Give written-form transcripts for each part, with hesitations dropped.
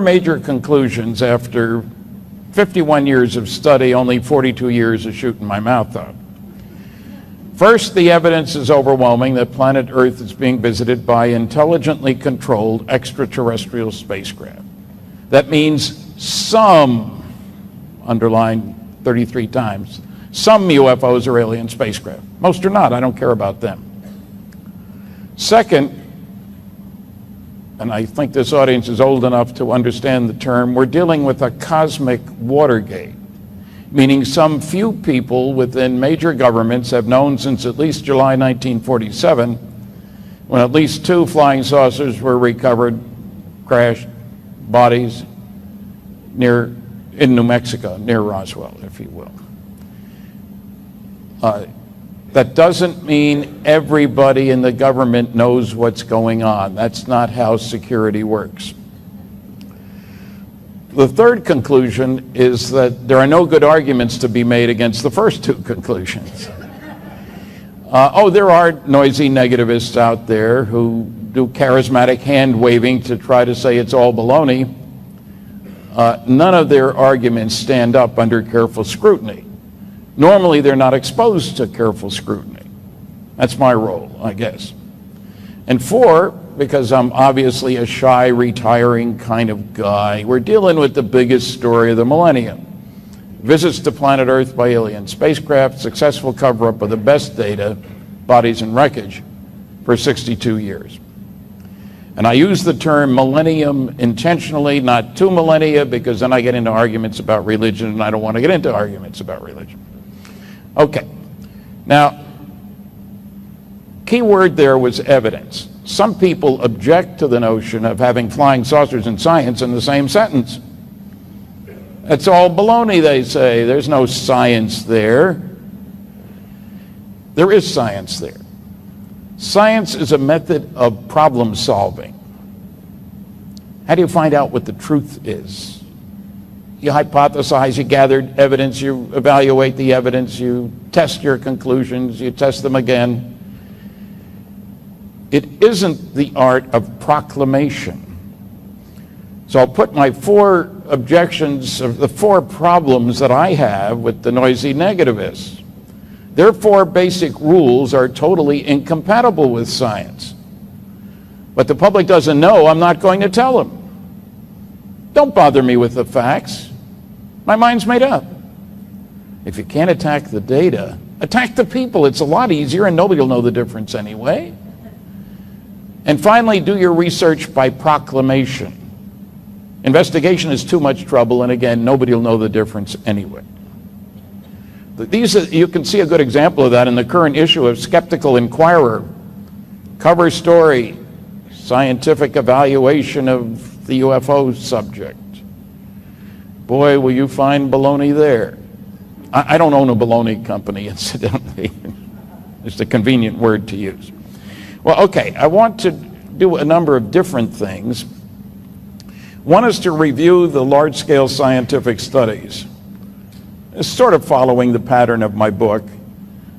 Major conclusions after 51 years of study, only 42 years of shooting my mouth out. First, the evidence is overwhelming that planet Earth is being visited by intelligently controlled extraterrestrial spacecraft. That means some, underlined 33 times, some UFOs are alien spacecraft. Most are not. I don't care about them. Second, and I think this audience is old enough to understand the term, we're dealing with a cosmic Watergate, meaning some few people within major governments have known since at least July 1947, when at least 2 flying saucers were recovered, crashed, bodies in New Mexico, near Roswell, if you will. That doesn't mean everybody in the government knows what's going on. That's not how security works. The third conclusion is that there are no good arguments to be made against the first 2 conclusions. There are noisy negativists out there who do charismatic hand-waving to try to say it's all baloney. None of their arguments stand up under careful scrutiny. Normally, they're not exposed to careful scrutiny. That's my role, I guess. And 4, because I'm obviously a shy, retiring kind of guy, we're dealing with the biggest story of the millennium. Visits to planet Earth by alien spacecraft, successful cover-up of the best data, bodies and wreckage, for 62 years. And I use the term millennium intentionally, not 2 millennia, because then I get into arguments about religion, and I don't want to get into arguments about religion. Okay, now, key word there was evidence. Some people object to the notion of having flying saucers and science in the same sentence. It's all baloney, they say. There's no science there. There is science there. Science is a method of problem solving. How do you find out what the truth is? You hypothesize, you gather evidence, you evaluate the evidence, you test your conclusions, you test them again. It isn't the art of proclamation. So I'll put my 4 objections, of the 4 problems that I have with the noisy negativists. Their 4 basic rules are totally incompatible with science. But the public doesn't know, I'm not going to tell them. Don't bother me with the facts. My mind's made up. If you can't attack the data, attack the people. It's a lot easier and nobody will know the difference anyway. And finally, do your research by proclamation. Investigation is too much trouble, and again, nobody will know the difference anyway. You can see a good example of that in the current issue of Skeptical Inquirer. Cover story, scientific evaluation of the UFO subject. Boy, will you find baloney there. I don't own a baloney company, incidentally. It's a convenient word to use. Well, okay, I want to do a number of different things. One is to review the large-scale scientific studies. It's sort of following the pattern of my book,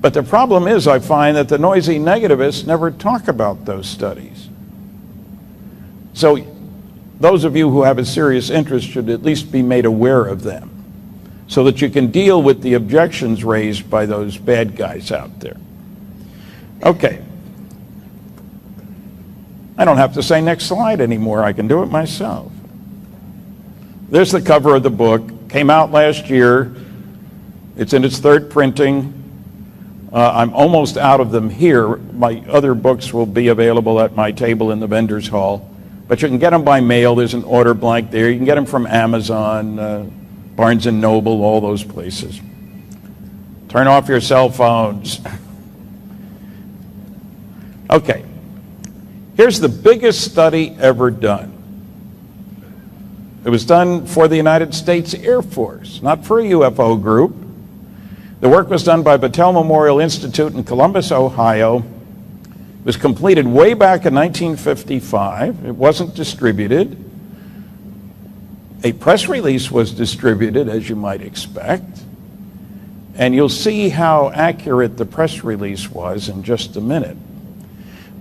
but the problem is I find that the noisy negativists never talk about those studies. So those of you who have a serious interest should at least be made aware of them so that you can deal with the objections raised by those bad guys out there. Okay. I don't have to say next slide anymore. I can do it myself. There's the cover of the book. Came out last year. It's in its 3rd printing. I'm almost out of them here. My other books will be available at my table in the vendor's hall. But you can get them by mail. There's an order blank there. You can get them from Amazon, Barnes & Noble, all those places. Turn off your cell phones. Okay. Here's the biggest study ever done. It was done for the United States Air Force, not for a UFO group. The work was done by Battelle Memorial Institute in Columbus, Ohio. It was completed way back in 1955. It wasn't distributed. A press release was distributed, as you might expect. And you'll see how accurate the press release was in just a minute.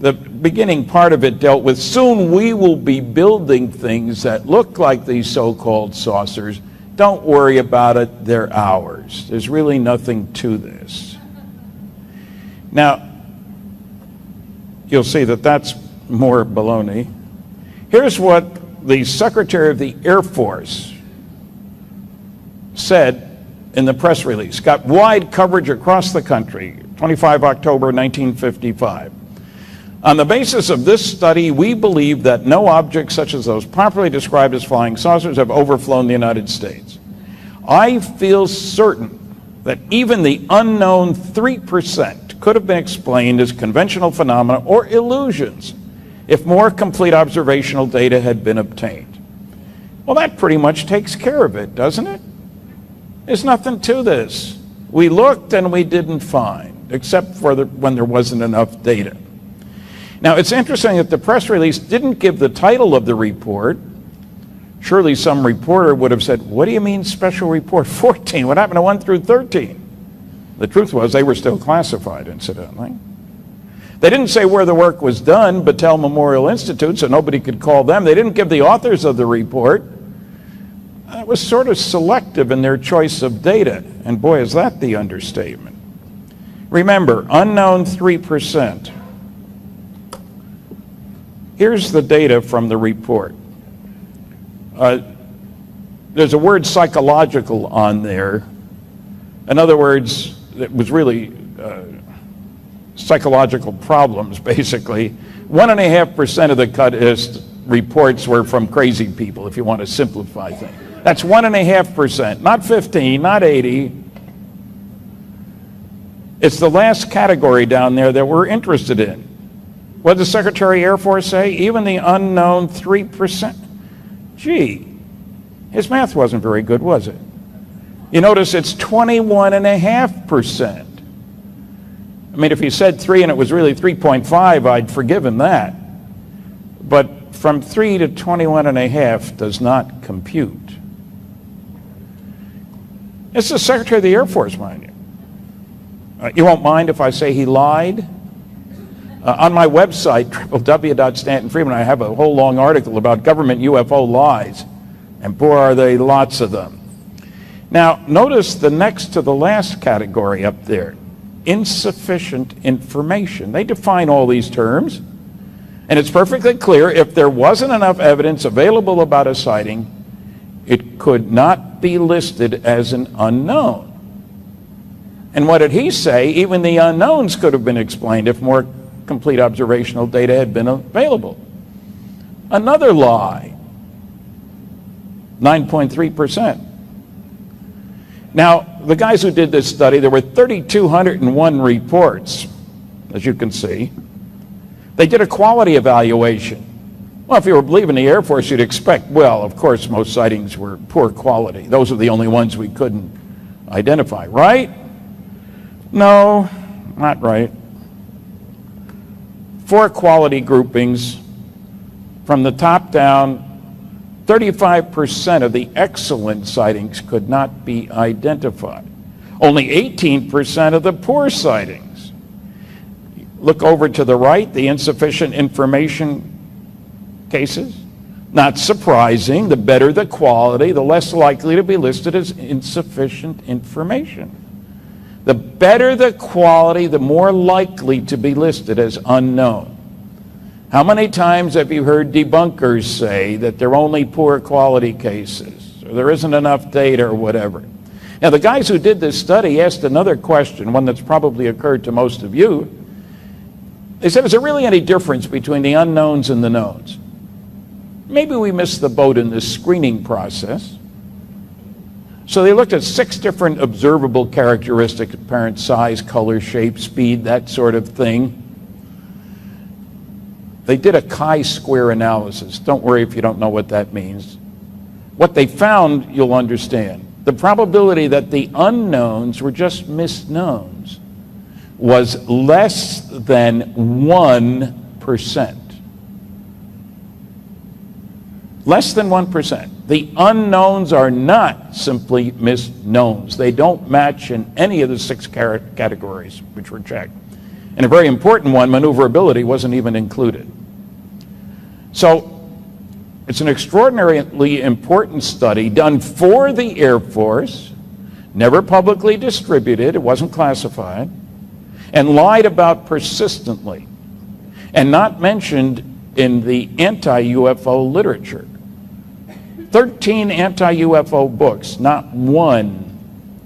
The beginning part of it dealt with, soon we will be building things that look like these so-called saucers. Don't worry about it, they're ours. There's really nothing to this. Now, you'll see that that's more baloney. Here's what the Secretary of the Air Force said in the press release. Got wide coverage across the country, 25 October 1955. On the basis of this study, we believe that no objects such as those properly described as flying saucers have overflown the United States. I feel certain that even the unknown 3% could have been explained as conventional phenomena or illusions if more complete observational data had been obtained. Well, that pretty much takes care of it, doesn't it? There's nothing to this. We looked and we didn't find, except for when there wasn't enough data. Now, it's interesting that the press release didn't give the title of the report. Surely some reporter would have said, what do you mean Special Report 14? What happened to 1 through 13? The truth was they were still classified, incidentally. They didn't say where the work was done, Battelle Memorial Institute, so nobody could call them. They didn't give the authors of the report. It was sort of selective in their choice of data, and boy, is that the understatement. Remember, unknown 3%. Here's the data from the report. There's a word psychological on there. In other words, it was really psychological problems, basically. 1.5% of the cut reports were from crazy people, if you want to simplify things. That's 1.5%, not 15, not 80. It's the last category down there that we're interested in. What did the Secretary of the Air Force say? Even the unknown 3%. Gee, his math wasn't very good, was it? You notice it's 21.5%. I mean, if he said 3 and it was really 3.5, I'd forgive him that. But from 3 to 21.5 does not compute. It's the Secretary of the Air Force, mind you. You won't mind if I say he lied? On my website, www.stantonfriedman, I have a whole long article about government UFO lies, and boy, are they lots of them. Now, notice the next to the last category up there, insufficient information. They define all these terms, and it's perfectly clear if there wasn't enough evidence available about a sighting, it could not be listed as an unknown. And what did he say? Even the unknowns could have been explained if more complete observational data had been available. Another lie, 9.3%. Now, the guys who did this study, there were 3,201 reports, as you can see. They did a quality evaluation. Well, if you were believing the Air Force, you'd expect, well, of course, most sightings were poor quality. Those are the only ones we couldn't identify, right? No, not right. 4 quality groupings. From the top down, 35% of the excellent sightings could not be identified. Only 18% of the poor sightings. Look over to the right, the insufficient information cases. Not surprising, the better the quality, the less likely to be listed as insufficient information. The better the quality, the more likely to be listed as unknown. How many times have you heard debunkers say that they're only poor quality cases, or there isn't enough data, or whatever? Now, the guys who did this study asked another question, one that's probably occurred to most of you. They said, is there really any difference between the unknowns and the knowns? Maybe we missed the boat in this screening process. So they looked at 6 different observable characteristics: apparent size, color, shape, speed, that sort of thing. They did a chi-square analysis. Don't worry if you don't know what that means. What they found, you'll understand. The probability that the unknowns were just misknowns was less than 1%. Less than 1%. The unknowns are not simply misknowns. They don't match in any of the 6 categories which were checked. And a very important one, maneuverability, wasn't even included. So it's an extraordinarily important study done for the Air Force, never publicly distributed, it wasn't classified, and lied about persistently, and not mentioned in the anti-UFO literature. 13 anti-UFO books, not one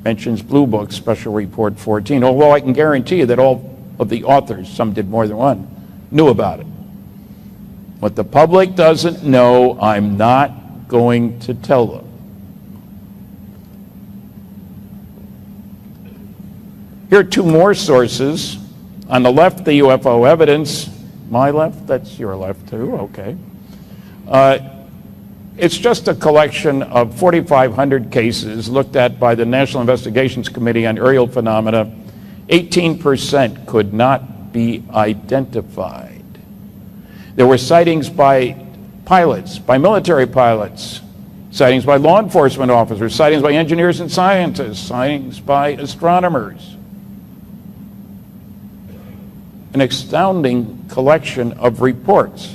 mentions Blue Book Special Report 14, although I can guarantee you that all of the authors, some did more than one, knew about it. What the public doesn't know, I'm not going to tell them. Here are two more sources. On the left, the UFO evidence. My left? That's your left too, okay. It's just a collection of 4,500 cases looked at by the National Investigations Committee on Aerial Phenomena. 18% could not be identified. There were sightings by pilots, by military pilots, sightings by law enforcement officers, sightings by engineers and scientists, sightings by astronomers. An astounding collection of reports,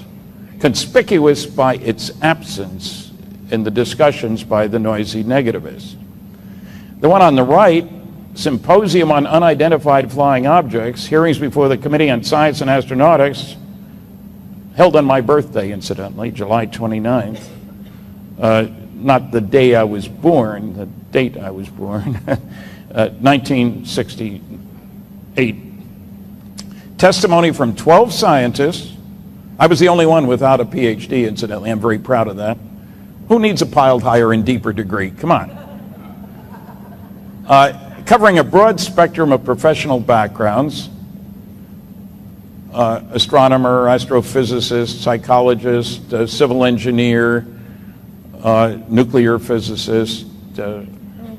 conspicuous by its absence in the discussions by the noisy negativists. The one on the right, Symposium on Unidentified Flying Objects, hearings before the Committee on Science and Astronautics, held on my birthday, incidentally, July 29th. Not the day I was born, the date I was born, 1968. Testimony from 12 scientists. I was the only one without a PhD, incidentally. I'm very proud of that. Who needs a piled higher and deeper degree? Come on. Covering a broad spectrum of professional backgrounds, astronomer, astrophysicist, psychologist, civil engineer, nuclear physicist,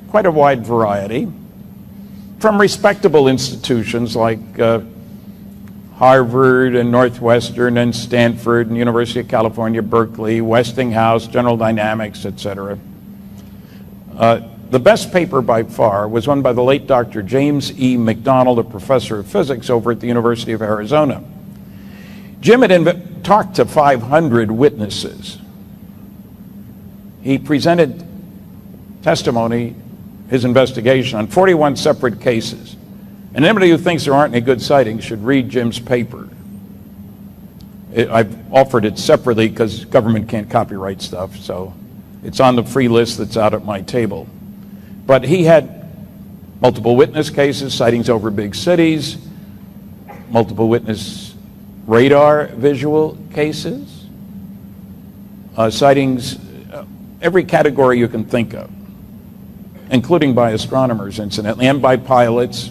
quite a wide variety. From respectable institutions like Harvard and Northwestern and Stanford and University of California, Berkeley, Westinghouse, General Dynamics, etc. The best paper by far was one by the late Dr. James E. McDonald, a professor of physics over at the University of Arizona. Jim had talked to 500 witnesses. He presented testimony, his investigation, on 41 separate cases. And anybody who thinks there aren't any good sightings should read Jim's paper. I've offered it separately because government can't copyright stuff, so it's on the free list that's out at my table. But he had multiple witness cases, sightings over big cities, multiple witness radar visual cases, sightings, every category you can think of, including by astronomers, incidentally, and by pilots.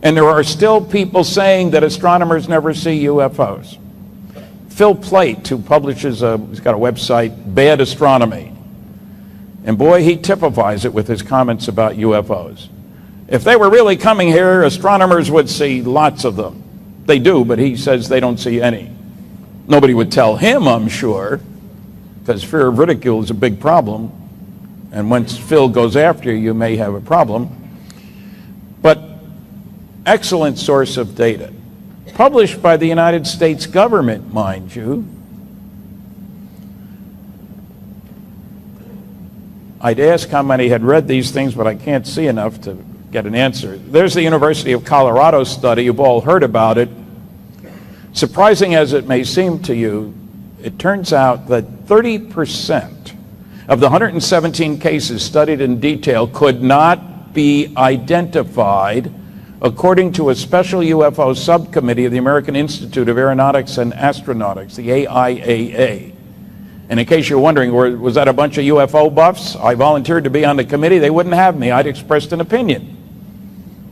And there are still people saying that astronomers never see UFOs. Phil Plait, who publishes he's got a website, Bad Astronomy. And boy, he typifies it with his comments about UFOs. If they were really coming here, astronomers would see lots of them. They do, but he says they don't see any. Nobody would tell him, I'm sure, because fear of ridicule is a big problem. And once Phil goes after you, you may have a problem. But excellent source of data. Published by the United States government, mind you. I'd ask how many had read these things, but I can't see enough to get an answer. There's the University of Colorado study. You've all heard about it. Surprising as it may seem to you, it turns out that 30% of the 117 cases studied in detail could not be identified, according to a special UFO subcommittee of the American Institute of Aeronautics and Astronautics, the AIAA. And in case you're wondering, was that a bunch of UFO buffs? I volunteered to be on the committee. They wouldn't have me. I'd expressed an opinion.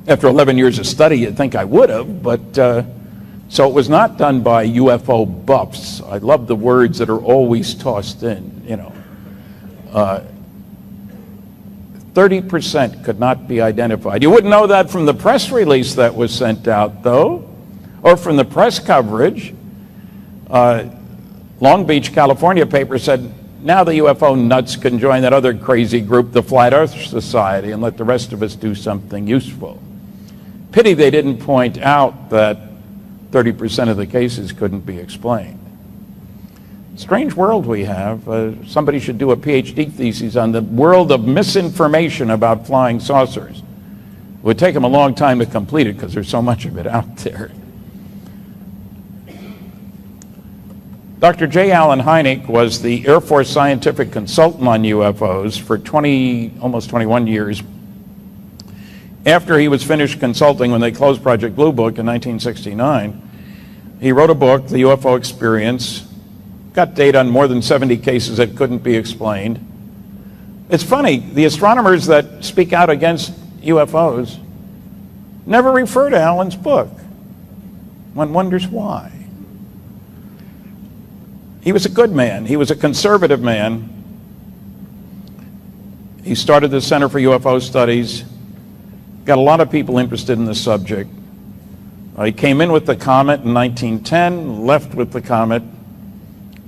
After 11 years of study, you'd think I would have, but so it was not done by UFO buffs. I love the words that are always tossed in, you know. 30% could not be identified. You wouldn't know that from the press release that was sent out, though, or from the press coverage. Long Beach, California paper said, now the UFO nuts can join that other crazy group, the Flat Earth Society, and let the rest of us do something useful. Pity they didn't point out that 30% of the cases couldn't be explained. Strange world we have. Somebody should do a PhD thesis on the world of misinformation about flying saucers. It would take them a long time to complete it because there's so much of it out there. Dr. J. Allen Hynek was the Air Force scientific consultant on UFOs for almost 21 years. After he was finished consulting when they closed Project Blue Book in 1969, he wrote a book, The UFO Experience, got data on more than 70 cases that couldn't be explained. It's funny, the astronomers that speak out against UFOs never refer to Allen's book. One wonders why. He was a good man. He was a conservative man. He started the Center for UFO Studies, got a lot of people interested in the subject. He came in with the comet in 1910, left with the comet,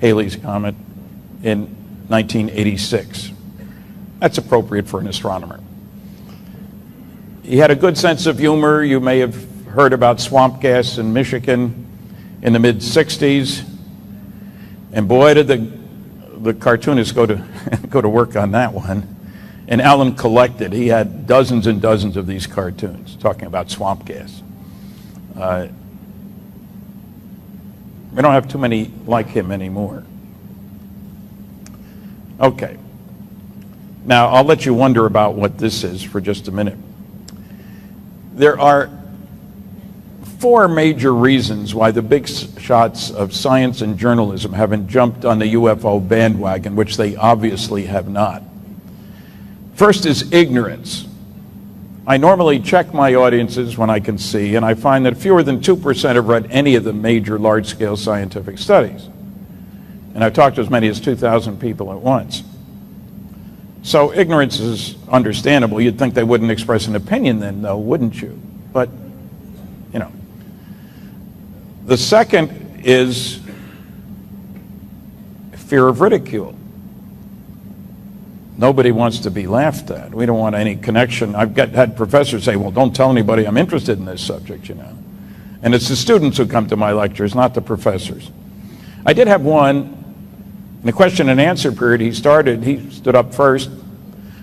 Halley's Comet, in 1986. That's appropriate for an astronomer. He had a good sense of humor. You may have heard about swamp gas in Michigan in the mid-60s. And boy, did the cartoonists go to work on that one. And Allen collected. He had dozens and dozens of these cartoons talking about swamp gas. We don't have too many like him anymore. Okay. Now, I'll let you wonder about what this is for just a minute. There are 4 major reasons why the big shots of science and journalism haven't jumped on the UFO bandwagon, which they obviously have not. First is ignorance. I normally check my audiences when I can see, and I find that fewer than 2% have read any of the major large-scale scientific studies. And I've talked to as many as 2,000 people at once. So ignorance is understandable. You'd think they wouldn't express an opinion then, though, wouldn't you? But, you know. The second is fear of ridicule. Nobody wants to be laughed at. We don't want any connection. I've had professors say, well, don't tell anybody I'm interested in this subject, you know. And it's the students who come to my lectures, not the professors. I did have one, in the question and answer period he stood up first.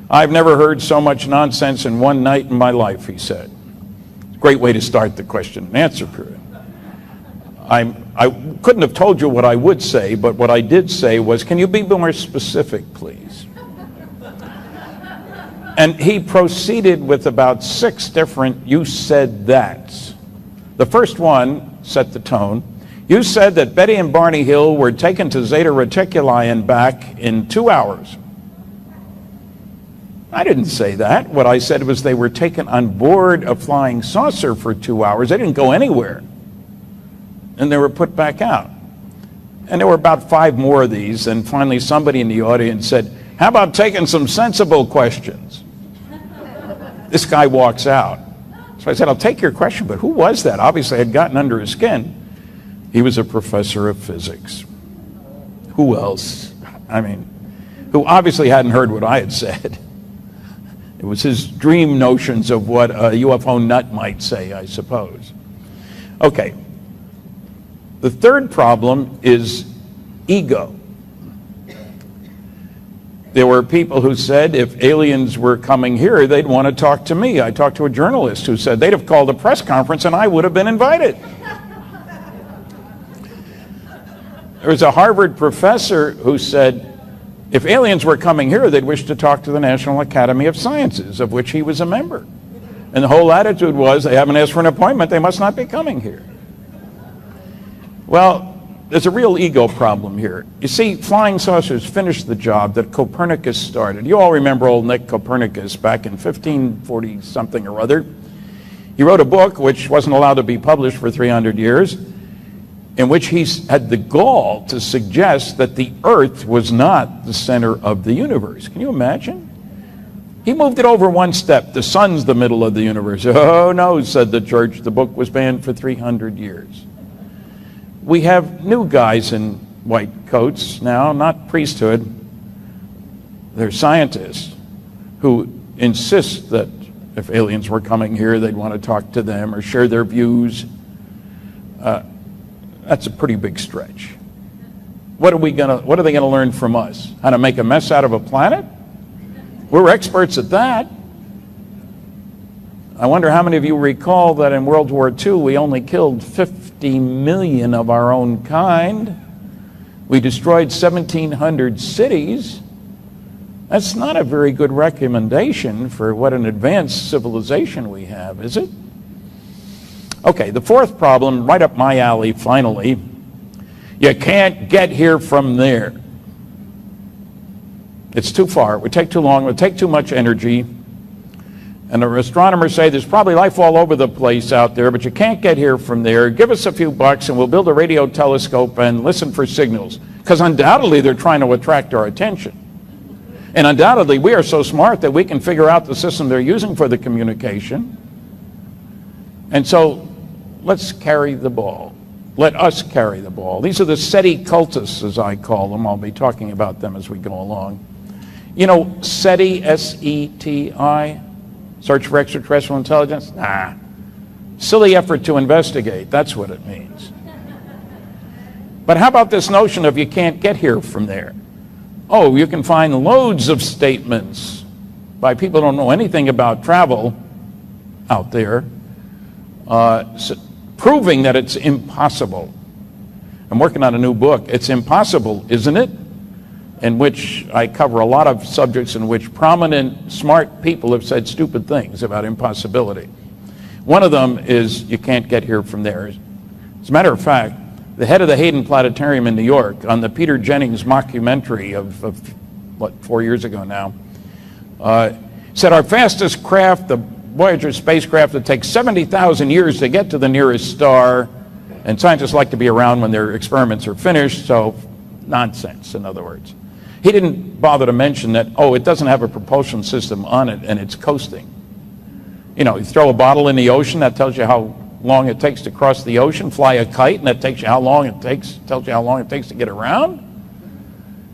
I've never heard so much nonsense in one night in my life, he said. Great way to start the question and answer period. I couldn't have told you what I would say, but what I did say was, can you be more specific, please? And he proceeded with about 6 different "you said that's." The first one set the tone. You said that Betty and Barney Hill were taken to Zeta Reticuli and back in 2 hours. I didn't say that. What I said was they were taken on board a flying saucer for 2 hours. They didn't go anywhere. And they were put back out. And there were about 5 more of these, and finally somebody in the audience said, how about taking some sensible questions? This guy walks out. So I said, I'll take your question, but who was that? Obviously, I had gotten under his skin. He was a professor of physics. Who else? I mean, who obviously hadn't heard what I had said. It was his dream notions of what a UFO nut might say, I suppose. Okay. The third problem is ego. There were people who said if aliens were coming here, they'd want to talk to me. I talked to a journalist who said they'd have called a press conference and I would have been invited. There was a Harvard professor who said if aliens were coming here, they'd wish to talk to the National Academy of Sciences, of which he was a member. And the whole attitude was they haven't asked for an appointment, they must not be coming here. Well, there's a real ego problem here. You see, flying saucers finished the job that Copernicus started. You all remember old Nick Copernicus back in 1540-something or other. He wrote a book which wasn't allowed to be published for 300 years, in which he had the gall to suggest that the Earth was not the center of the universe. Can you imagine? He moved it over one step. The sun's the middle of the universe. Oh, no, said the church. The book was banned for 300 years. We have new guys in white coats now, not priesthood. They're scientists who insist that if aliens were coming here, they'd want to talk to them or share their views. That's a pretty big stretch. What are they gonna learn from us? How to make a mess out of a planet? We're experts at that. I wonder how many of you recall that in World War II we only killed 50 million of our own kind. We destroyed 1,700 cities. That's not a very good recommendation for what an advanced civilization we have, is it? Okay, the fourth problem, right up my alley finally. You can't get here from there. It's too far. It would take too long. It would take too much energy. And the astronomers say there's probably life all over the place out there, but you can't get here from there. Give us a few bucks and we'll build a radio telescope and listen for signals. Because undoubtedly they're trying to attract our attention. And undoubtedly we are so smart that we can figure out the system they're using for the communication. And so let's carry the ball. Let us carry the ball. These are the SETI cultists, as I call them. I'll be talking about them as we go along. You know, SETI, S-E-T-I, Search for Extraterrestrial Intelligence? Nah. Silly effort to investigate, that's what it means. But how about this notion of you can't get here from there? Oh, you can find loads of statements by people who don't know anything about travel out there, proving that it's impossible. I'm working on a new book. It's Impossible, Isn't It? In which I cover a lot of subjects in which prominent, smart people have said stupid things about impossibility. One of them is you can't get here from there. As a matter of fact, the head of the Hayden Planetarium in New York on the Peter Jennings mockumentary of 4 years ago now, said our fastest craft, the Voyager spacecraft, that takes 70,000 years to get to the nearest star, and scientists like to be around when their experiments are finished, so nonsense, in other words. He didn't bother to mention that, oh, it doesn't have a propulsion system on it and it's coasting. You know, you throw a bottle in the ocean, that tells you how long it takes to cross the ocean. Fly a kite, and that tells you how long it takes to get around.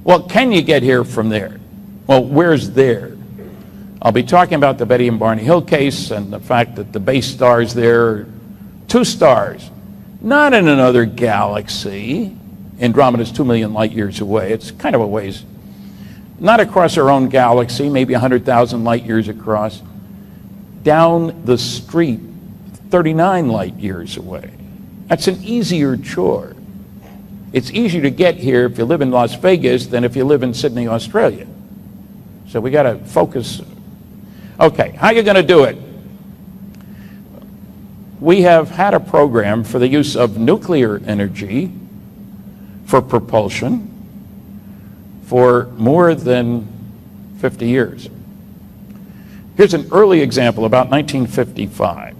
Well, can you get here from there? Well, where's there? I'll be talking about the Betty and Barney Hill case and the fact that the base stars there are 2 stars, not in another galaxy. Andromeda's 2 million light years away. It's kind of a ways. Not across our own galaxy, maybe 100,000 light years across. Down the street, 39 light years away. That's an easier chore. It's easier to get here if you live in Las Vegas than if you live in Sydney, Australia. So we got to focus. Okay, how are you going to do it? We have had a program for the use of nuclear energy for propulsion for more than 50 years. Here's an early example, about 1955.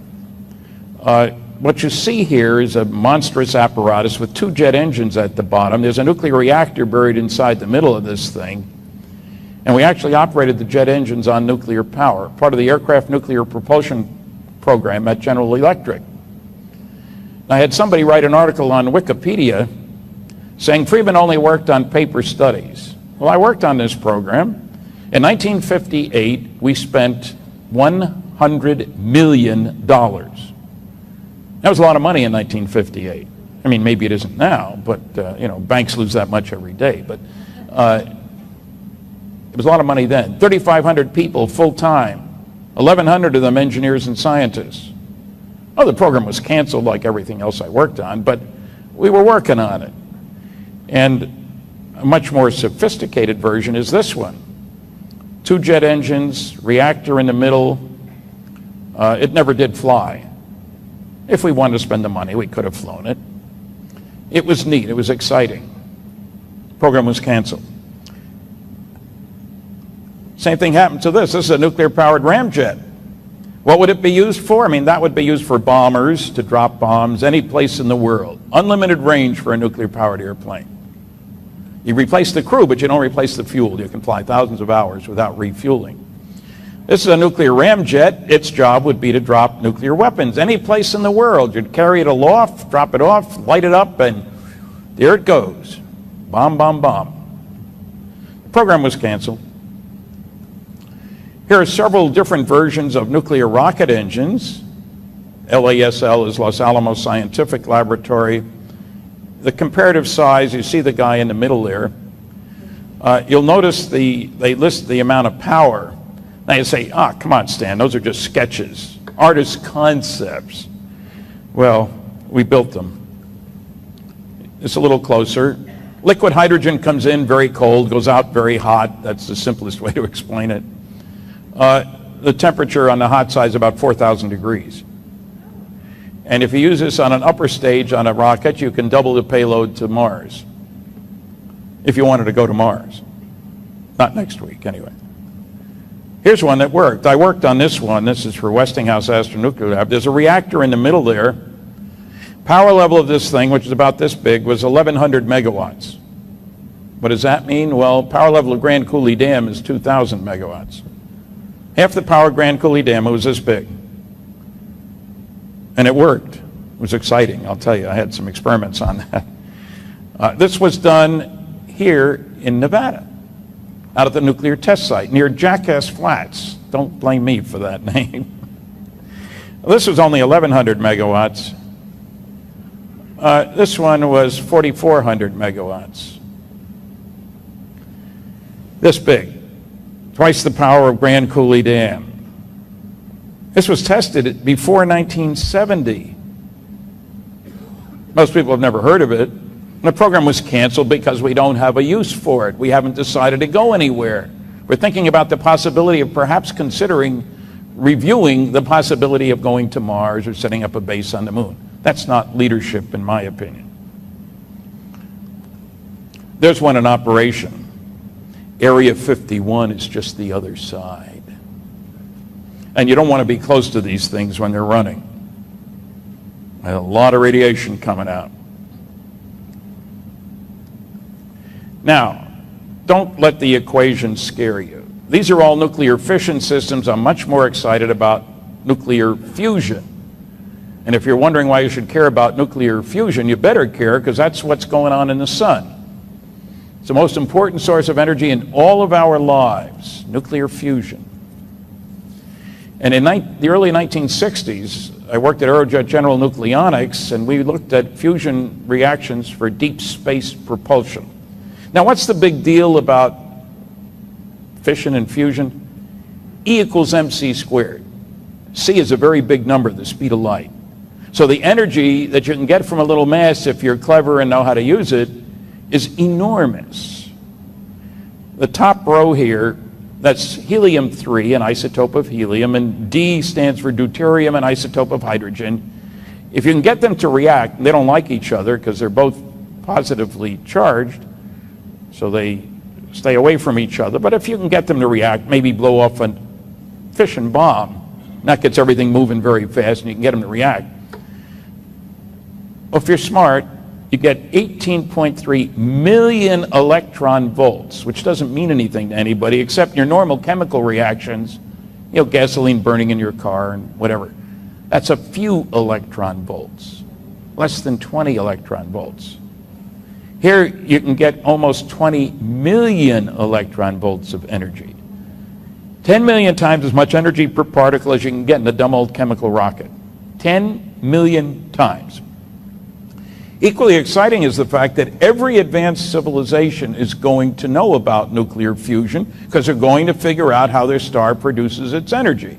What you see here is a monstrous apparatus with 2 jet engines at the bottom. There's a nuclear reactor buried inside the middle of this thing. And we actually operated the jet engines on nuclear power, part of the aircraft nuclear propulsion program at General Electric. I had somebody write an article on Wikipedia saying Friedman only worked on paper studies. Well, I worked on this program. In 1958, we spent $100 million. That was a lot of money in 1958. I mean, maybe it isn't now, but you know, banks lose that much every day. But it was a lot of money then. 3,500 people full-time, 1,100 of them engineers and scientists. Oh, the program was canceled like everything else I worked on, but we were working on it. And a much more sophisticated version is this one. 2 jet engines, reactor in the middle. It never did fly. If we wanted to spend the money, we could have flown it. It was neat. It was exciting. The program was canceled. Same thing happened to this. This is a nuclear-powered ramjet. What would it be used for? I mean, that would be used for bombers, to drop bombs, any place in the world. Unlimited range for a nuclear-powered airplane. You replace the crew, but you don't replace the fuel. You can fly thousands of hours without refueling. This is a nuclear ramjet. Its job would be to drop nuclear weapons any place in the world. You'd carry it aloft, drop it off, light it up, and there it goes. Bomb, bomb, bomb. The program was canceled. Here are several different versions of nuclear rocket engines. LASL is Los Alamos Scientific Laboratory. The comparative size, you see the guy in the middle there. You'll notice they list the amount of power. Now you say, come on, Stan, those are just sketches, artist concepts. Well, we built them. It's a little closer. Liquid hydrogen comes in very cold, goes out very hot. That's the simplest way to explain it. The temperature on the hot side is about 4,000 degrees. And if you use this on an upper stage on a rocket, you can double the payload to Mars. If you wanted to go to Mars. Not next week, anyway. Here's one that worked. I worked on this one. This is for Westinghouse Astronuclear Lab. There's a reactor in the middle there. Power level of this thing, which is about this big, was 1,100 megawatts. What does that mean? Well, power level of Grand Coulee Dam is 2,000 megawatts. Half the power of Grand Coulee Dam, it was this big. And it worked. It was exciting, I'll tell you. I had some experiments on that. This was done here in Nevada, out at the nuclear test site near Jackass Flats. Don't blame me for that name. This was only 1,100 megawatts. This one was 4,400 megawatts. This big, twice the power of Grand Coulee Dam. This was tested before 1970. Most people have never heard of it. The program was canceled because we don't have a use for it. We haven't decided to go anywhere. We're thinking about the possibility of perhaps considering reviewing the possibility of going to Mars or setting up a base on the moon. That's not leadership, in my opinion. There's one in operation. Area 51 is just the other side. And you don't want to be close to these things when they're running. A lot of radiation coming out. Now, don't let the equation scare you. These are all nuclear fission systems. I'm much more excited about nuclear fusion. And if you're wondering why you should care about nuclear fusion, you better care, because that's what's going on in the sun. It's the most important source of energy in all of our lives, nuclear fusion. And in the early 1960s, I worked at Aerojet General Nucleonics, and we looked at fusion reactions for deep space propulsion. Now, what's the big deal about fission and fusion? E equals mc squared. C is a very big number, the speed of light. So the energy that you can get from a little mass, if you're clever and know how to use it, is enormous. The top row here, that's helium-3, an isotope of helium, and D stands for deuterium, an isotope of hydrogen. If you can get them to react, and they don't like each other because they're both positively charged, so they stay away from each other. But if you can get them to react, maybe blow off a fission bomb, that gets everything moving very fast, and you can get them to react. Well, if you're smart, you get 18.3 million electron volts, which doesn't mean anything to anybody except your normal chemical reactions, you know, gasoline burning in your car and whatever. That's a few electron volts, less than 20 electron volts. Here you can get almost 20 million electron volts of energy. 10 million times as much energy per particle as you can get in a dumb old chemical rocket. 10 million times. Equally exciting is the fact that every advanced civilization is going to know about nuclear fusion because they're going to figure out how their star produces its energy.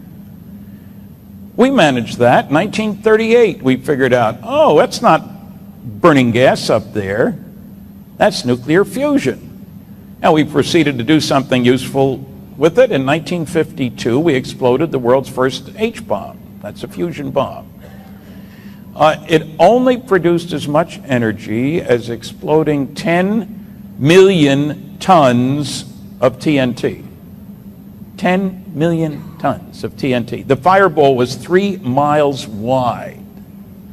We managed that. In 1938, we figured out, oh, that's not burning gas up there. That's nuclear fusion. Now, we proceeded to do something useful with it. In 1952, we exploded the world's first H-bomb. That's a fusion bomb. It only produced as much energy as exploding 10 million tons of TNT. 10 million tons of TNT. The fireball was 3 miles wide.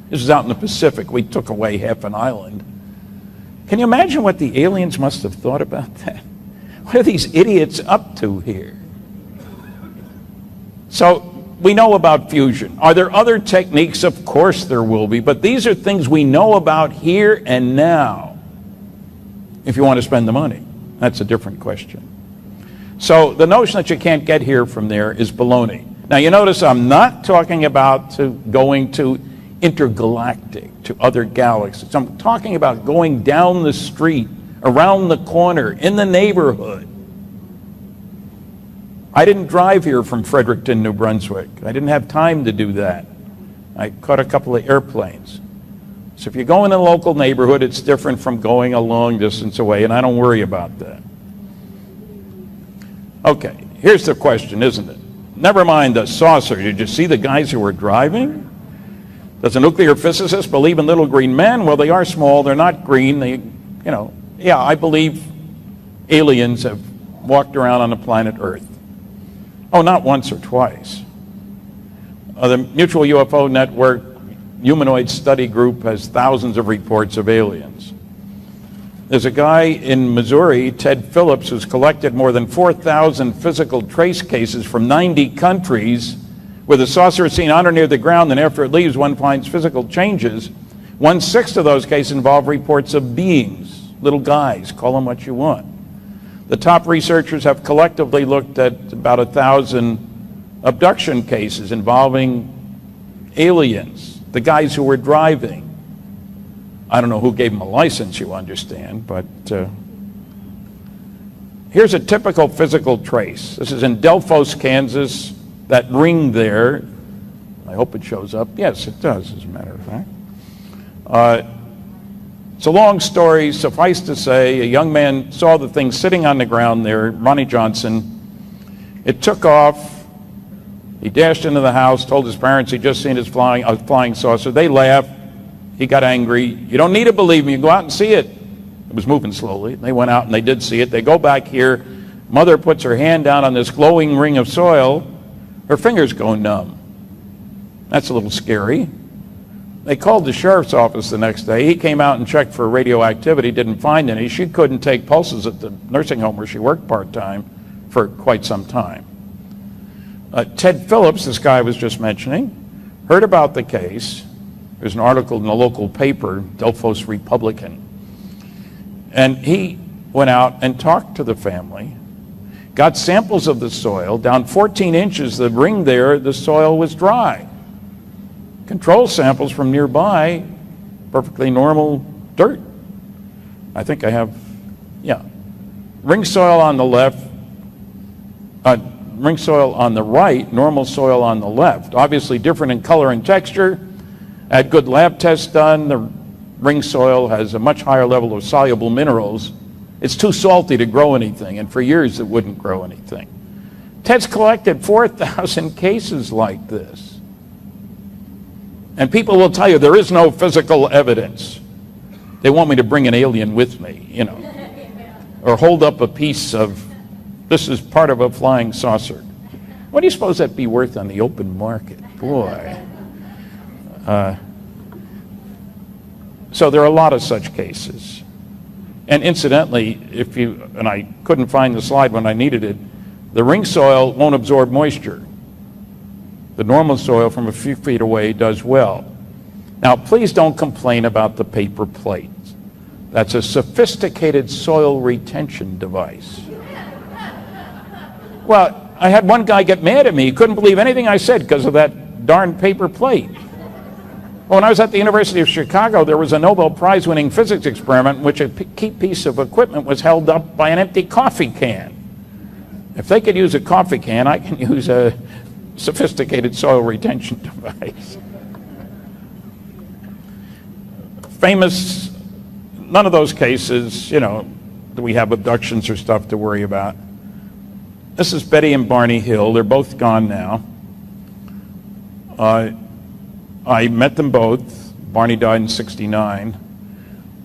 This was out in the Pacific. We took away half an island. Can you imagine what the aliens must have thought about that? What are these idiots up to here? So, we know about fusion. Are there other techniques? Of course there will be, but these are things we know about here and now. If you want to spend the money, that's a different question. So the notion that you can't get here from there is baloney. Now you notice I'm not talking about going to intergalactic, to other galaxies. I'm talking about going down the street, around the corner, in the neighborhood. I didn't drive here from Fredericton, New Brunswick. I didn't have time to do that. I caught a couple of airplanes. So if you go in a local neighborhood, it's different from going a long distance away, and I don't worry about that. Okay, here's the question, isn't it? Never mind the saucer. Did you see the guys who were driving? Does a nuclear physicist believe in little green men? Well, they are small. They're not green. Yeah, I believe aliens have walked around on the planet Earth. Oh, not once or twice. The Mutual UFO Network Humanoid Study Group has thousands of reports of aliens. There's a guy in Missouri, Ted Phillips, who's collected more than 4,000 physical trace cases from 90 countries where the saucer is seen on or near the ground, and after it leaves, one finds physical changes. 1/6 of those cases involve reports of beings, little guys, call them what you want. The top researchers have collectively looked at about 1,000 abduction cases involving aliens, the guys who were driving. I don't know who gave them a license, you understand, but here's a typical physical trace. This is in Delphos, Kansas, that ring there. I hope it shows up. Yes, it does, as a matter of fact. It's a long story. Suffice to say, a young man saw the thing sitting on the ground there, Ronnie Johnson. It took off. He dashed into the house, told his parents he'd just seen a flying saucer. They laughed. He got angry. You don't need to believe me. You go out and see it. It was moving slowly. They went out and they did see it. They go back here. Mother puts her hand down on this glowing ring of soil. Her fingers go numb. That's a little scary. They called the sheriff's office the next day. He came out and checked for radioactivity, didn't find any. She couldn't take pulses at the nursing home where she worked part-time for quite some time. Ted Phillips, this guy I was just mentioning, heard about the case. There's an article in the local paper, Delphos Republican. And he went out and talked to the family, got samples of the soil. Down 14 inches, the ring there, the soil was dry. Control samples from nearby, perfectly normal dirt. I think I have, yeah. Ring soil on the left, ring soil on the right, normal soil on the left. Obviously different in color and texture. Had good lab tests done. The ring soil has a much higher level of soluble minerals. It's too salty to grow anything, and for years it wouldn't grow anything. Ted's collected 4,000 cases like this. And people will tell you there is no physical evidence. They want me to bring an alien with me, or hold up a piece of, this is part of a flying saucer. What do you suppose that'd be worth on the open market? Boy. So there are a lot of such cases. And incidentally, and I couldn't find the slide when I needed it, the ring soil won't absorb moisture. The normal soil from a few feet away does well. Now, please don't complain about the paper plate. That's a sophisticated soil retention device. Well, I had one guy get mad at me. He couldn't believe anything I said because of that darn paper plate. When I was at the University of Chicago, there was a Nobel Prize-winning physics experiment in which a key piece of equipment was held up by an empty coffee can. If they could use a coffee can, I can use a sophisticated soil retention device. Famous, none of those cases, do we have abductions or stuff to worry about. This is Betty and Barney Hill. They're both gone now. I met them both. Barney died in '69.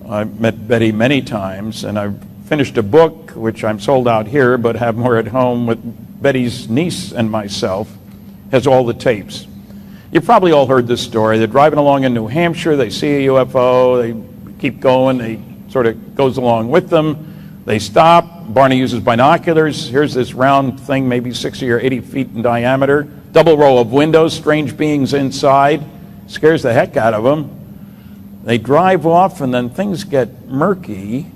I met Betty many times, and I've finished a book, which I'm sold out here, but have more at home, with Betty's niece and myself. Has all the tapes. You've probably all heard this story. They're driving along in New Hampshire. They see a UFO. They keep going. They sort of goes along with them. They stop. Barney uses binoculars. Here's this round thing, maybe 60 or 80 feet in diameter. Double row of windows, strange beings inside. Scares the heck out of them. They drive off, and then things get murky.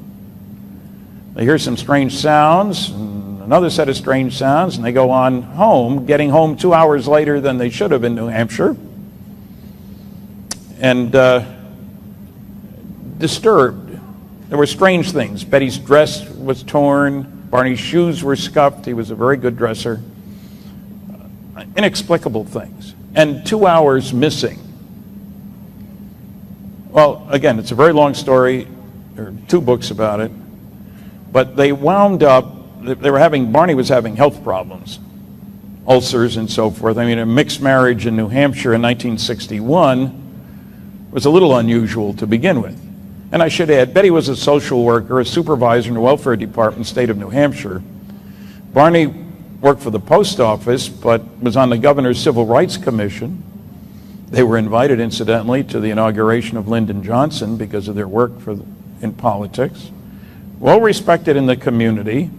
They hear some strange sounds, and another set of strange sounds, and they go on home, getting home 2 hours later than they should have in New Hampshire. And disturbed. There were strange things. Betty's dress was torn. Barney's shoes were scuffed. He was a very good dresser. Inexplicable things. And 2 hours missing. Well, again, it's a very long story. There are 2 books about it. But they wound up, Barney was having health problems, ulcers and so forth. I mean, a mixed marriage in New Hampshire in 1961 was a little unusual to begin with. And I should add, Betty was a social worker, a supervisor in the welfare department, state of New Hampshire. Barney worked for the post office, but was on the governor's Civil Rights Commission. They were invited, incidentally, to the inauguration of Lyndon Johnson because of their work in politics. Well respected in the community.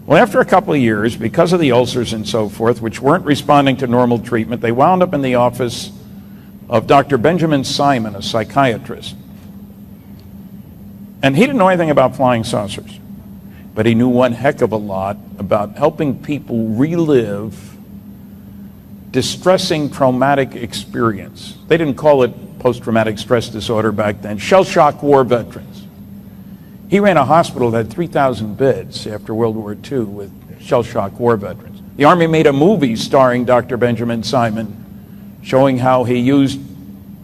Well, after a couple of years, because of the ulcers and so forth, which weren't responding to normal treatment, they wound up in the office of Dr. Benjamin Simon, a psychiatrist. And he didn't know anything about flying saucers, but he knew one heck of a lot about helping people relive distressing traumatic experience. They didn't call it post-traumatic stress disorder back then. Shell-shock war veterans. He ran a hospital that had 3,000 beds after World War II with shell-shock war veterans. The Army made a movie starring Dr. Benjamin Simon showing how he used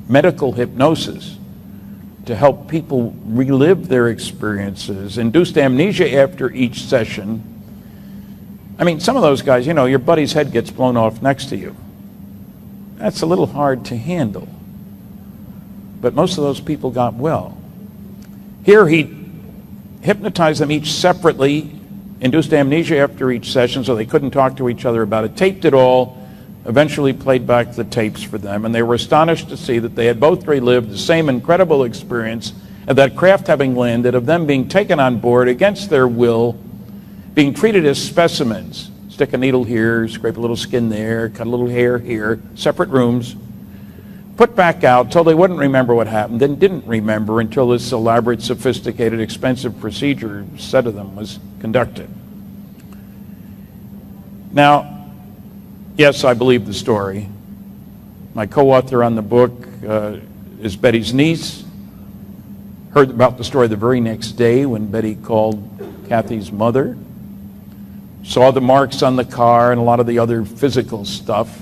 medical hypnosis to help people relive their experiences, induced amnesia after each session. I mean, some of those guys, your buddy's head gets blown off next to you. That's a little hard to handle. But most of those people got well. Here he hypnotized them each separately, induced amnesia after each session so they couldn't talk to each other about it, taped it all, eventually played back the tapes for them, and they were astonished to see that they had both relived the same incredible experience of that craft having landed, of them being taken on board against their will, being treated as specimens. Stick a needle here, scrape a little skin there, cut a little hair here, separate rooms, put back out, told they wouldn't remember what happened, then didn't remember until this elaborate, sophisticated, expensive procedure, said of them, was conducted. Now, yes, I believe the story. My co-author on the book is Betty's niece. Heard about the story the very next day when Betty called Kathy's mother. Saw the marks on the car and a lot of the other physical stuff.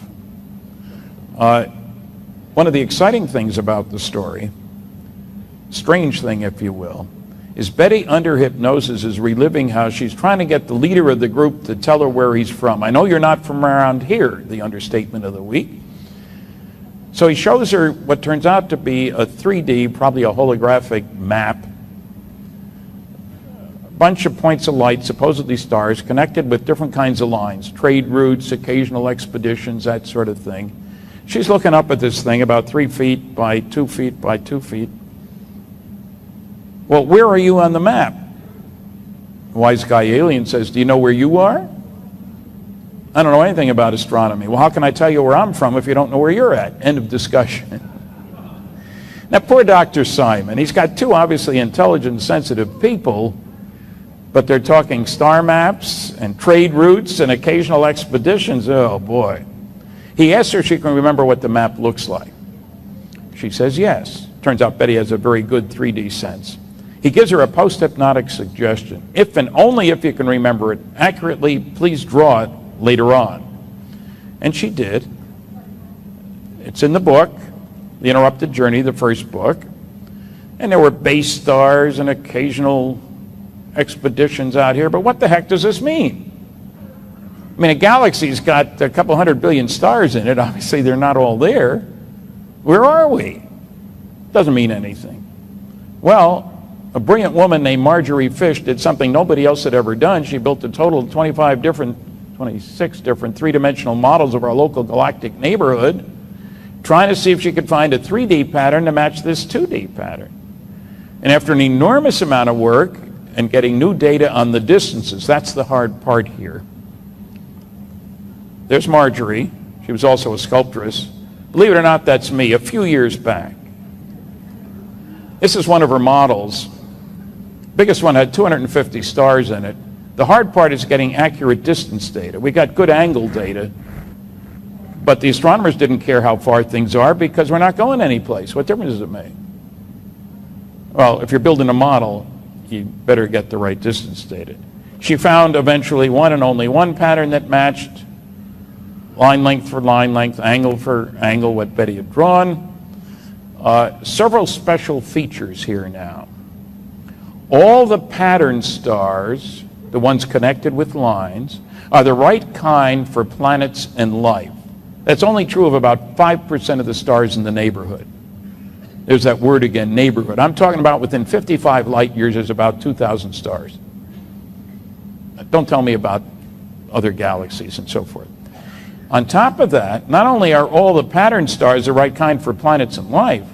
One of the exciting things about the story, strange thing if you will, is Betty under hypnosis is reliving how she's trying to get the leader of the group to tell her where he's from. I know you're not from around here, the understatement of the week. So he shows her what turns out to be a 3D, probably a holographic map, a bunch of points of light, supposedly stars, connected with different kinds of lines, trade routes, occasional expeditions, that sort of thing. She's looking up at this thing about 3 feet by 2 feet by 2 feet. Well, where are you on the map? The wise guy alien says, do you know where you are? I don't know anything about astronomy. Well, how can I tell you where I'm from if you don't know where you're at? End of discussion. Now, poor Dr. Simon, he's got 2 obviously intelligent, sensitive people, but they're talking star maps and trade routes and occasional expeditions. Oh, boy. He asks her if she can remember what the map looks like. She says yes. Turns out Betty has a very good 3D sense. He gives her a post-hypnotic suggestion. If and only if you can remember it accurately, please draw it later on. And she did. It's in the book, The Interrupted Journey, the first book. And there were base stars and occasional expeditions out here. But what the heck does this mean? I mean, a galaxy's got a couple 100 billion stars in it. Obviously, they're not all there. Where are we? Doesn't mean anything. Well, a brilliant woman named Marjorie Fish did something nobody else had ever done. She built a total of 26 different three-dimensional models of our local galactic neighborhood, trying to see if she could find a 3D pattern to match this 2D pattern. And after an enormous amount of work and getting new data on the distances, that's the hard part here. There's Marjorie. She was also a sculptress. Believe it or not, that's me, a few years back. This is one of her models. Biggest one had 250 stars in it. The hard part is getting accurate distance data. We got good angle data, but the astronomers didn't care how far things are because we're not going anyplace. What difference does it make? Well, if you're building a model, you better get the right distance data. She found eventually one and only one pattern that matched line length for line length, angle for angle, what Betty had drawn. Several special features here now. All the pattern stars, the ones connected with lines, are the right kind for planets and life. That's only true of about 5% of the stars in the neighborhood. There's that word again, neighborhood. I'm talking about within 55 light years, there's about 2,000 stars. Don't tell me about other galaxies and so forth. On top of that, not only are all the pattern stars the right kind for planets and life,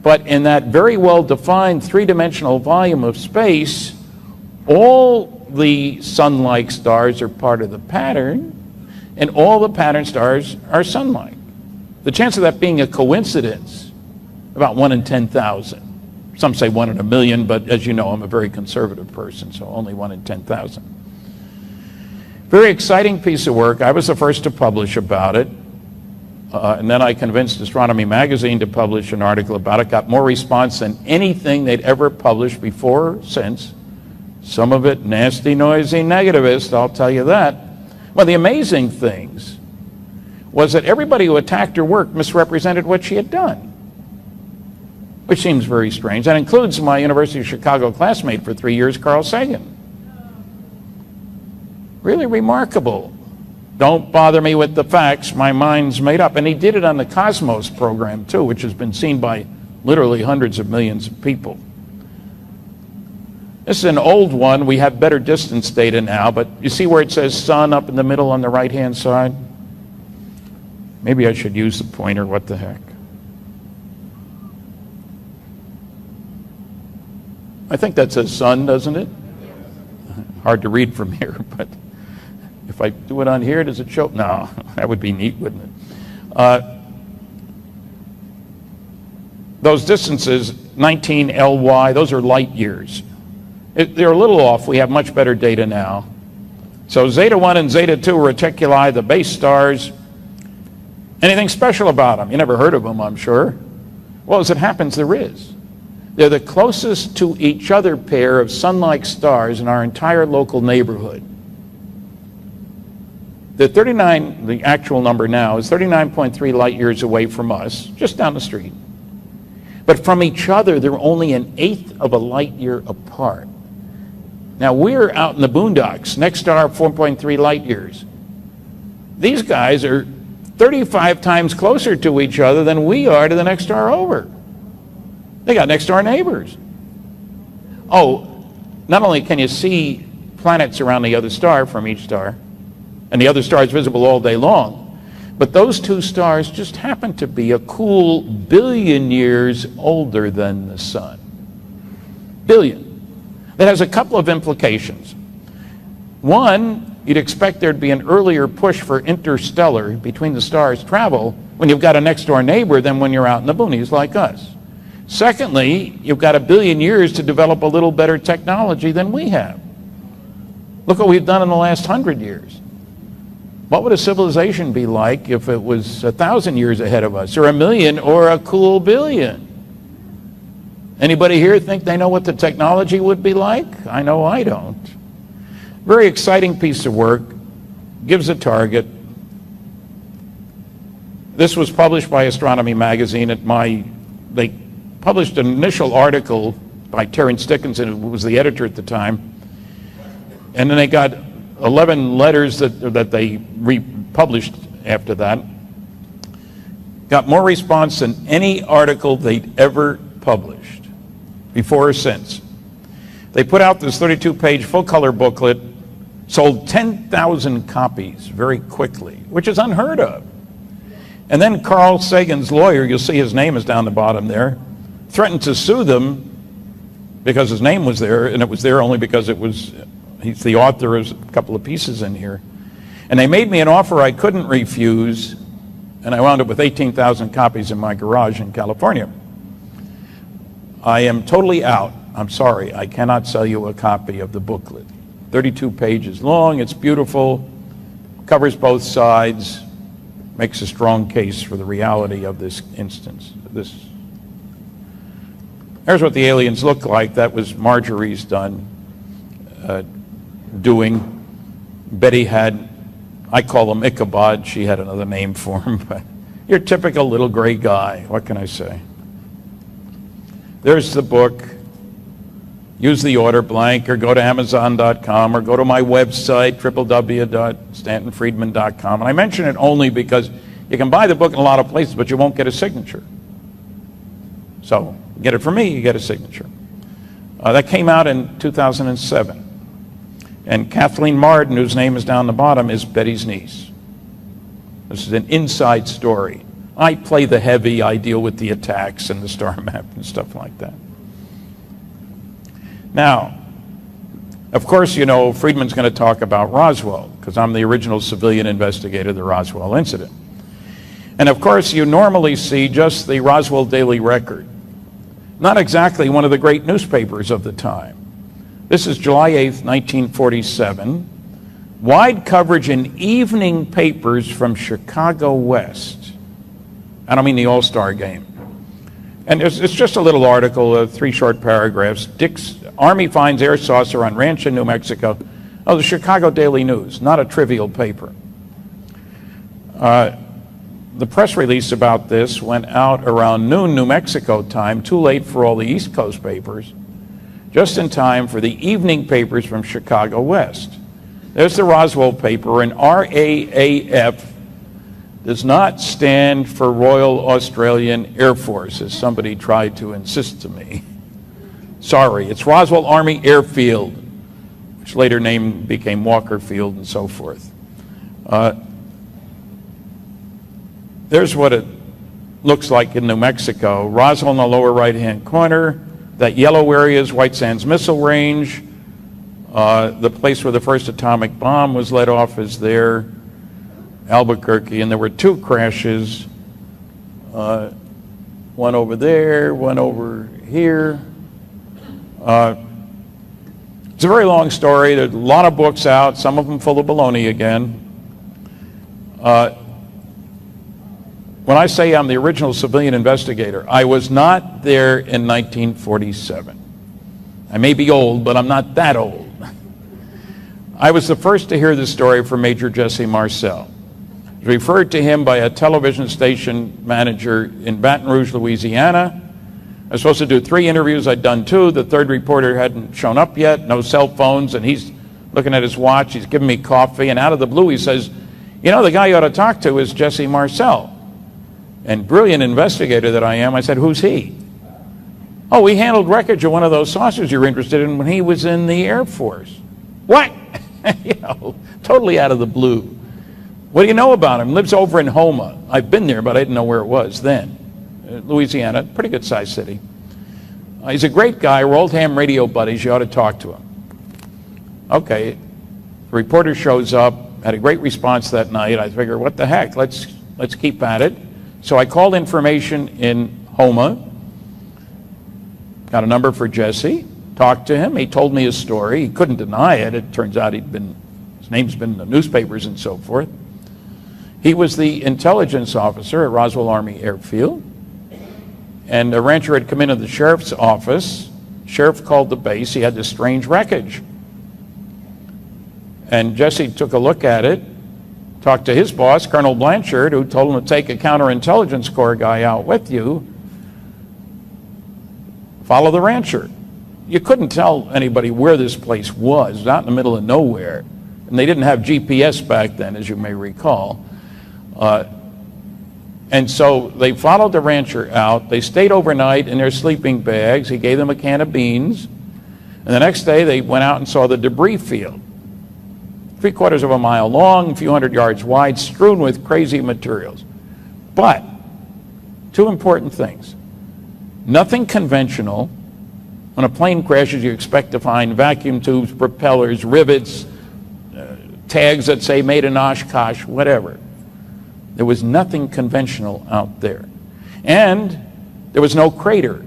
but in that very well-defined three-dimensional volume of space, all the sun-like stars are part of the pattern, and all the pattern stars are sun-like. The chance of that being a coincidence, about 1 in 10,000. Some say 1 in a million, but as you know, I'm a very conservative person, so only 1 in 10,000. Very exciting piece of work. I was the first to publish about it, and then I convinced Astronomy Magazine to publish an article about it. Got more response than anything they'd ever published before or since. Some of it nasty, noisy, negativist, I'll tell you that. One of the amazing things was that everybody who attacked her work misrepresented what she had done, which seems very strange. That includes my University of Chicago classmate for 3 years, Carl Sagan. Really remarkable. Don't bother me with the facts, my mind's made up. And he did it on the Cosmos program too, which has been seen by literally hundreds of millions of people. This is an old one. We have better distance data now, but you see where it says sun up in the middle on the right-hand side? Maybe I should use the pointer, what the heck. I think that says sun, doesn't it? Hard to read from here, but if I do it on here, does it show? No, that would be neat, wouldn't it? Those distances, 19 LY, those are light years. They're a little off. We have much better data now. So Zeta 1 and Zeta 2 reticuli, the base stars. Anything special about them? You never heard of them, I'm sure. Well, as it happens, there is. They're the closest to each other pair of sun-like stars in our entire local neighborhood. The actual number now is 39.3 light years away from us, just down the street. But from each other, they're only 1/8 of a light year apart. Now, we're out in the boondocks, next star 4.3 light years. These guys are 35 times closer to each other than we are to the next star over. They got next door neighbors. Oh, not only can you see planets around the other star from each star, and the other star is visible all day long, but those two stars just happen to be a cool billion years older than the sun. Billion. That has a couple of implications. One, you'd expect there'd be an earlier push for interstellar between the stars travel when you've got a next door neighbor than when you're out in the boonies like us. Secondly, you've got 1 billion years to develop a little better technology than we have. Look what we've done in the last 100 years. What would a civilization be like if it was 1,000 years ahead of us, or 1,000,000, or a cool billion? Anybody here think they know what the technology would be like? I know I don't. Very exciting piece of work, gives a target. This was published by Astronomy Magazine they published an initial article by Terence Dickinson, who was the editor at the time, and then they got 11 letters that they republished after that. Got more response than any article they'd ever published, before or since. They put out this 32-page full-color booklet, sold 10,000 copies very quickly, which is unheard of. And then Carl Sagan's lawyer, you'll see his name is down the bottom there, threatened to sue them because his name was there, and it was there only because he's the author of a couple of pieces in here. And they made me an offer I couldn't refuse, and I wound up with 18,000 copies in my garage in California. I am totally out. I'm sorry, I cannot sell you a copy of the booklet. 32 pages long. It's beautiful, covers both sides, makes a strong case for the reality of this instance. Here's what the aliens look like. That was Marjorie's doing. Betty had, I call him Ichabod. She had another name for him, but your typical little gray guy. What can I say? There's the book. Use the order blank, or go to Amazon.com, or go to my website, www.stantonfriedman.com. And I mention it only because you can buy the book in a lot of places, but you won't get a signature. So, get it from me, you get a signature. That came out in 2007. And Kathleen Marden, whose name is down the bottom, is Betty's niece. This is an inside story. I play the heavy, I deal with the attacks and the star map and stuff like that. Now, of course, you know, Friedman's going to talk about Roswell, because I'm the original civilian investigator of the Roswell incident. And of course, you normally see just the Roswell Daily Record. Not exactly one of the great newspapers of the time. This is July 8th, 1947. Wide coverage in evening papers from Chicago West. I don't mean the All-Star game. And it's just a little article, 3 short paragraphs. Army finds air saucer on ranch in New Mexico. Oh, the Chicago Daily News, not a trivial paper. The press release about this went out around noon New Mexico time, too late for all the East Coast papers, just in time for the evening papers from Chicago West. There's the Roswell paper, and RAAF does not stand for Royal Australian Air Force, as somebody tried to insist to me. Sorry, it's Roswell Army Airfield, which later name became Walker Field and so forth. There's what it looks like in New Mexico. Roswell in the lower right-hand corner. That yellow area is White Sands Missile Range. The place where the first atomic bomb was let off is there, Albuquerque, and there were 2 crashes. One over there, one over here. It's a very long story. There's a lot of books out, some of them full of baloney again. When I say I'm the original civilian investigator, I was not there in 1947. I may be old, but I'm not that old. I was the first to hear the story from Major Jesse Marcel. It was referred to him by a television station manager in Baton Rouge, Louisiana. I was supposed to do 3 interviews. I'd done 2. The 3rd reporter hadn't shown up yet, no cell phones, and he's looking at his watch. He's giving me coffee, and out of the blue he says, you know, the guy you ought to talk to is Jesse Marcel. And brilliant investigator that I am, I said, who's he? Oh, we handled wreckage of one of those saucers you're interested in when he was in the Air Force. What? You know, totally out of the blue. What do you know about him? Lives over in Houma. I've been there, but I didn't know where it was then. Louisiana, pretty good sized city. He's a great guy. We're old ham radio buddies. You ought to talk to him. Okay. The reporter shows up, had a great response that night. I figured, what the heck? Let's keep at it. So I called information in Houma, got a number for Jesse, talked to him. He told me his story. He couldn't deny it. It turns out his name's been in the newspapers and so forth. He was the intelligence officer at Roswell Army Airfield. And a rancher had come into the sheriff's office. Sheriff called the base. He had this strange wreckage. And Jesse took a look at it, talked to his boss, Colonel Blanchard, who told him to take a counterintelligence corps guy out with you, follow the rancher. You couldn't tell anybody where this place was. It was out in the middle of nowhere. And they didn't have GPS back then, as you may recall. And so they followed the rancher out. They stayed overnight in their sleeping bags. He gave them a can of beans. And the next day they went out and saw the debris field. 3/4 of a mile long, a few hundred yards wide, strewn with crazy materials. But 2 important things. Nothing conventional. When a plane crashes, you expect to find vacuum tubes, propellers, rivets, tags that say made in Oshkosh, whatever. There was nothing conventional out there. And there was no crater.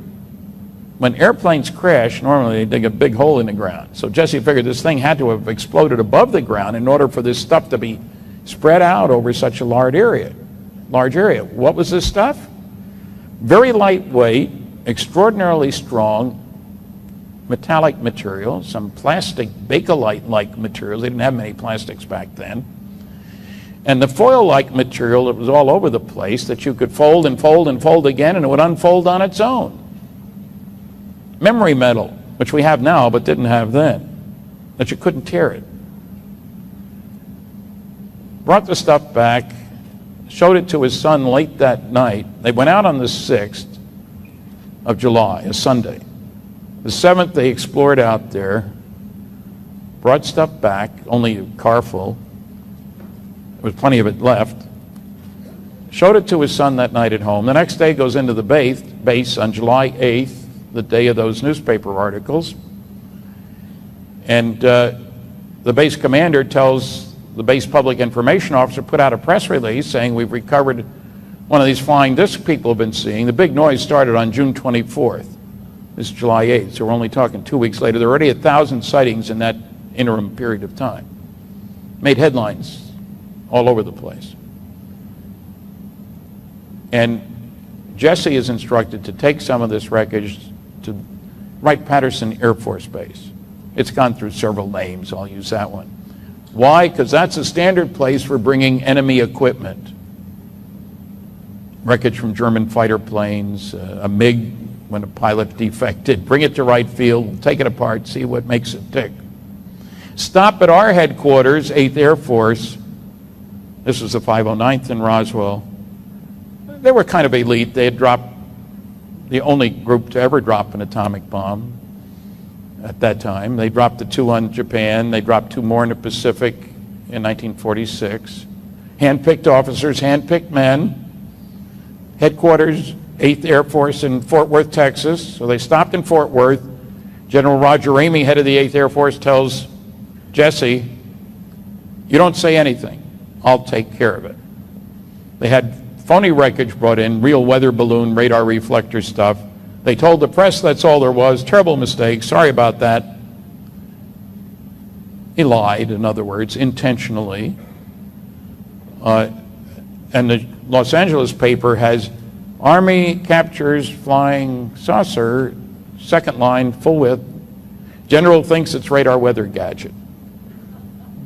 when airplanes crash, normally they dig a big hole in the ground. So Jesse figured this thing had to have exploded above the ground in order for this stuff to be spread out over such a large area. What was this stuff? Very lightweight, extraordinarily strong, metallic material, some plastic Bakelite-like materials. They didn't have many plastics back then. And the foil-like material that was all over the place that you could fold and fold and fold again, and it would unfold on its own. Memory metal, which we have now but didn't have then, that you couldn't tear it. Brought the stuff back, showed it to his son late that night. They went out on the 6th of July, a Sunday. The 7th they explored out there, brought stuff back, only a car full. There was plenty of it left. Showed it to his son that night at home. The next day goes into the base on July 8th, the day of those newspaper articles. And the base commander tells the base public information officer, put out a press release saying we've recovered one of these flying disc people have been seeing. The big noise started on June 24th. This is July 8th, so we're only talking 2 weeks later. There were already 1,000 sightings in that interim period of time. Made headlines all over the place. And Jesse is instructed to take some of this wreckage to Wright-Patterson Air Force Base. It's gone through several names. I'll use that one. Why? Because that's a standard place for bringing enemy equipment. Wreckage from German fighter planes, a MiG when a pilot defected. Bring it to Wright Field, take it apart, see what makes it tick. Stop at our headquarters, 8th Air Force. This was the 509th in Roswell. They were kind of elite. They had dropped, the only group to ever drop an atomic bomb at that time. They dropped the 2 on Japan. They dropped 2 more in the Pacific in 1946. Hand-picked officers, hand-picked men. Headquarters, 8th Air Force in Fort Worth, Texas. So they stopped in Fort Worth. General Roger Ramey, head of the 8th Air Force, tells Jesse, you don't say anything. I'll take care of it. They had phony wreckage brought in, real weather balloon, radar reflector stuff. They told the press that's all there was. Terrible mistake. Sorry about that. He lied, in other words, intentionally. And the Los Angeles paper has Army captures flying saucer, second line, full width. General thinks it's radar weather gadget.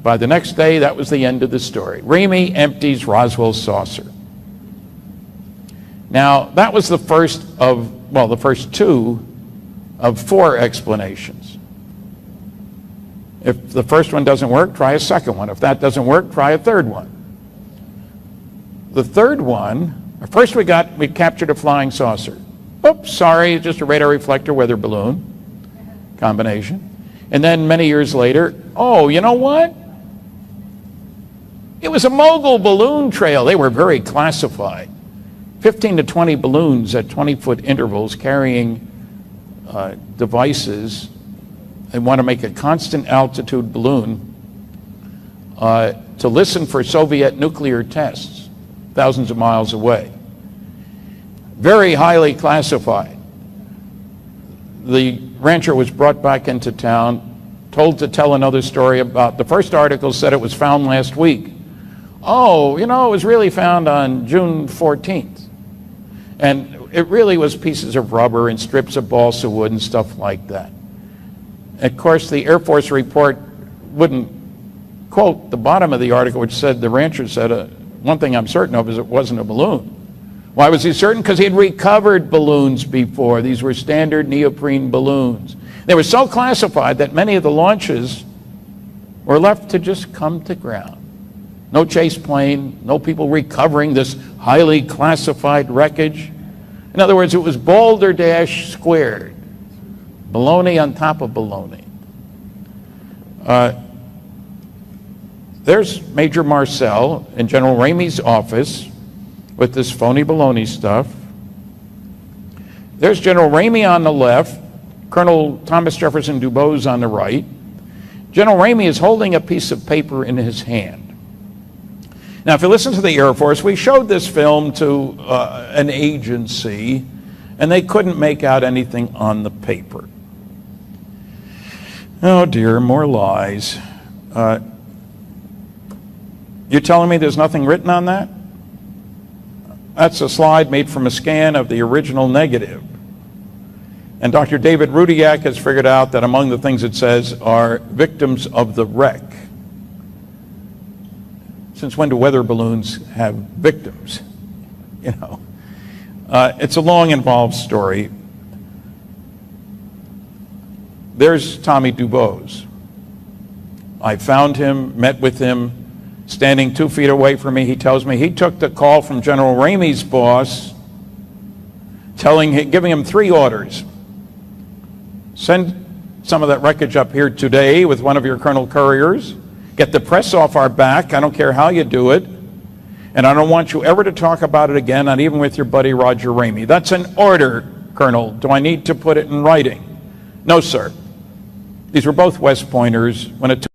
By the next day, that was the end of the story. Ramey empties Roswell saucer. Now, that was the first of, well, the first 2 of 4 explanations. If the first one doesn't work, try a second one. If that doesn't work, try a third one. The third one, first we captured a flying saucer. Oops, sorry, just a radar reflector weather balloon combination. And then many years later, oh, you know what? It was a mogul balloon trail. They were very classified. 15 to 20 balloons at 20-foot intervals carrying devices. They want to make a constant altitude balloon to listen for Soviet nuclear tests thousands of miles away. Very highly classified. The rancher was brought back into town, told to tell another story about, the first article said it was found last week. Oh, you know, it was really found on June 14th. And it really was pieces of rubber and strips of balsa wood and stuff like that. Of course, the Air Force report wouldn't quote the bottom of the article, which said, the rancher said, one thing I'm certain of is it wasn't a balloon. Why was he certain? Because he had recovered balloons before. These were standard neoprene balloons. They were so classified that many of the launches were left to just come to ground. No chase plane, no people recovering this highly classified wreckage. In other words, it was Boulder Dash squared. Baloney on top of baloney. There's Major Marcel in General Ramey's office with this phony baloney stuff. There's General Ramey on the left, Colonel Thomas Jefferson Dubose on the right. General Ramey is holding a piece of paper in his hand. Now, if you listen to the Air Force, we showed this film to an agency, and they couldn't make out anything on the paper. Oh dear, more lies. You're telling me there's nothing written on that? That's a slide made from a scan of the original negative. And Dr. David Rudiak has figured out that among the things it says are victims of the wreck. Since when do weather balloons have victims? You know, it's a long, involved story. There's Tommy DuBose. I found him, met with him, standing 2 feet away from me. He tells me he took the call from General Ramey's boss, giving him 3 orders. Send some of that wreckage up here today with one of your Colonel Couriers. Get the press off our back. I don't care how you do it. And I don't want you ever to talk about it again, not even with your buddy Roger Ramey. That's an order, Colonel. Do I need to put it in writing? No, sir. These were both West Pointers. When it took